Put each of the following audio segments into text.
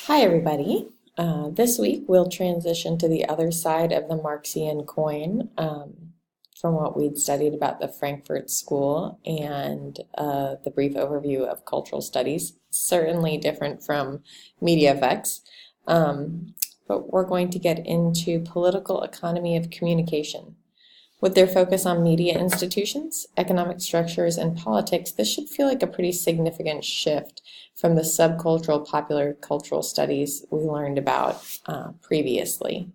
Hi, everybody. This week we'll transition to the other side of the Marxian coin from what we'd studied about the Frankfurt School and the brief overview of cultural studies. Certainly different from media effects, but we're going to get into political economy of communication. With their focus on media institutions, economic structures, and politics, this should feel like a pretty significant shift from the subcultural popular cultural studies we learned about previously.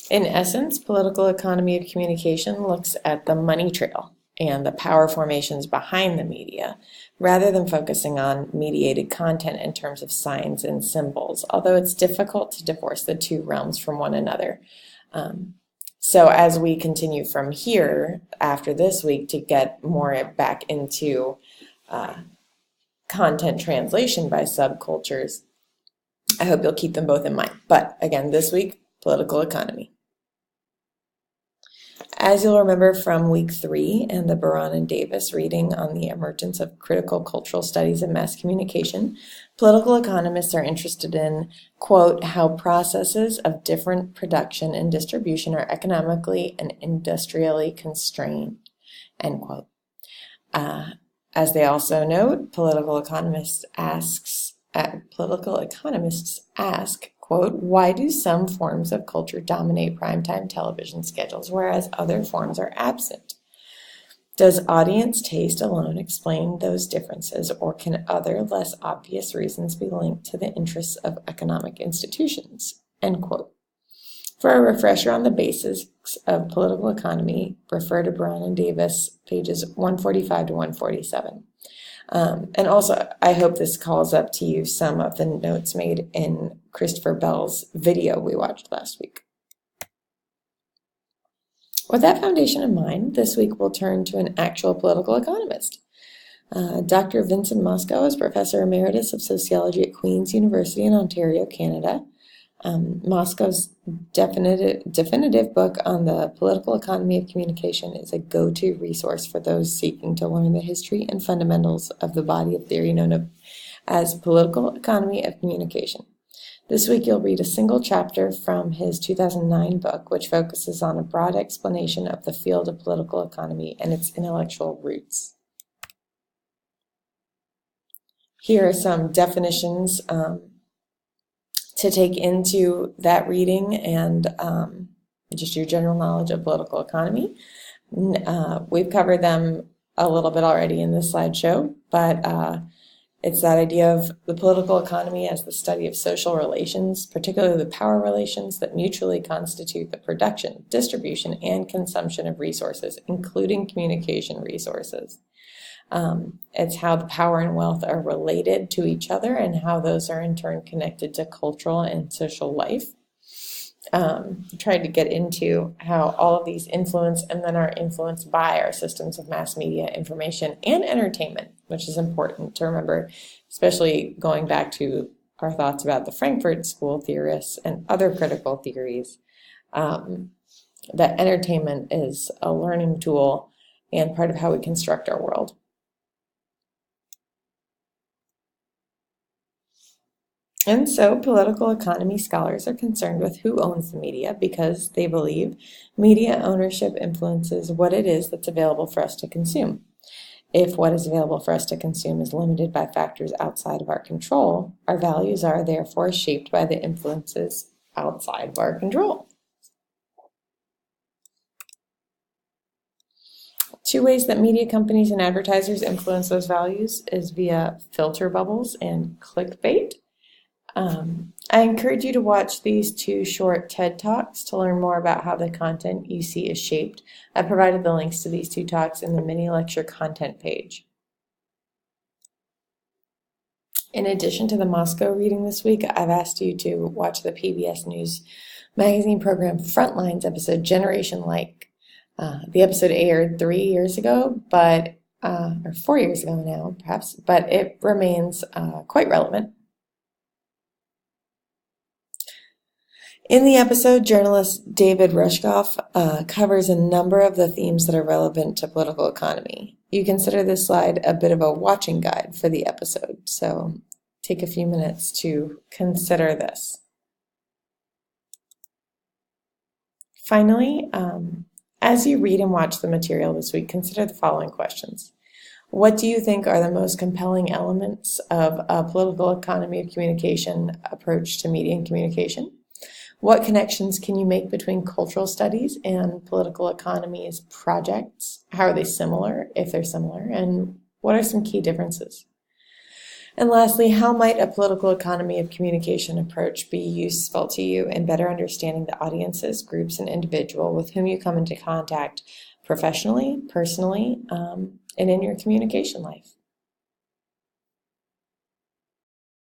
In essence, political economy of communication looks at the money trail and the power formations behind the media, rather than focusing on mediated content in terms of signs and symbols, although it's difficult to divorce the two realms from one another. So as we continue from here, after this week, to get more back into content translation by subcultures, I hope you'll keep them both in mind. But again, this week, political economy. As you'll remember from week 3 and the Baron and Davis reading on the emergence of critical cultural studies and mass communication, political economists are interested in, quote, how processes of different production and distribution are economically and industrially constrained, end quote. As they also note, political economists ask, quote, why do some forms of culture dominate primetime television schedules, whereas other forms are absent? Does audience taste alone explain those differences, or can other, less obvious reasons be linked to the interests of economic institutions? End quote. For a refresher on the basics of political economy, refer to Brown and Davis, pages 145 to 147. And also, I hope this calls up to you some of the notes made in Christopher Bell's video we watched last week. With that foundation in mind, this week we'll turn to an actual political economist. Dr. Vincent Moscow is Professor Emeritus of Sociology at Queen's University in Ontario, Canada. Moscow's definitive book on the political economy of communication is a go-to resource for those seeking to learn the history and fundamentals of the body of theory known as political economy of communication. This week you'll read a single chapter from his 2009 book, which focuses on a broad explanation of the field of political economy and its intellectual roots. Here are some definitions to take into that reading and just your general knowledge of political economy. We've covered them a little bit already in this slideshow, but it's that idea of the political economy as the study of social relations, particularly the power relations that mutually constitute the production, distribution, and consumption of resources, including communication resources. It's how the power and wealth are related to each other and how those are in turn connected to cultural and social life. Tried to get into how all of these influence and then are influenced by our systems of mass media, information, and entertainment, which is important to remember, especially going back to our thoughts about the Frankfurt School theorists and other critical theories, that entertainment is a learning tool and part of how we construct our world. And so political economy scholars are concerned with who owns the media because they believe media ownership influences what it is that's available for us to consume. If what is available for us to consume is limited by factors outside of our control, our values are therefore shaped by the influences outside of our control. Two ways that media companies and advertisers influence those values is via filter bubbles and clickbait. I encourage you to watch these 2 short TED Talks to learn more about how the content you see is shaped. I provided the links to these 2 talks in the mini lecture content page. In addition to the Moscow reading this week, I've asked you to watch the PBS News magazine program Frontlines episode Generation Like. The episode aired 3 years ago, or 4 years ago now, perhaps, but it remains quite relevant. In the episode, journalist David Rushkoff covers a number of the themes that are relevant to political economy. You consider this slide a bit of a watching guide for the episode, so take a few minutes to consider this. Finally, as you read and watch the material this week, consider the following questions. What do you think are the most compelling elements of a political economy of communication approach to media and communication? What connections can you make between cultural studies and political economies projects? How are they similar, if they're similar, and what are some key differences? And lastly, how might a political economy of communication approach be useful to you in better understanding the audiences, groups, and individual with whom you come into contact professionally, personally, and in your communication life?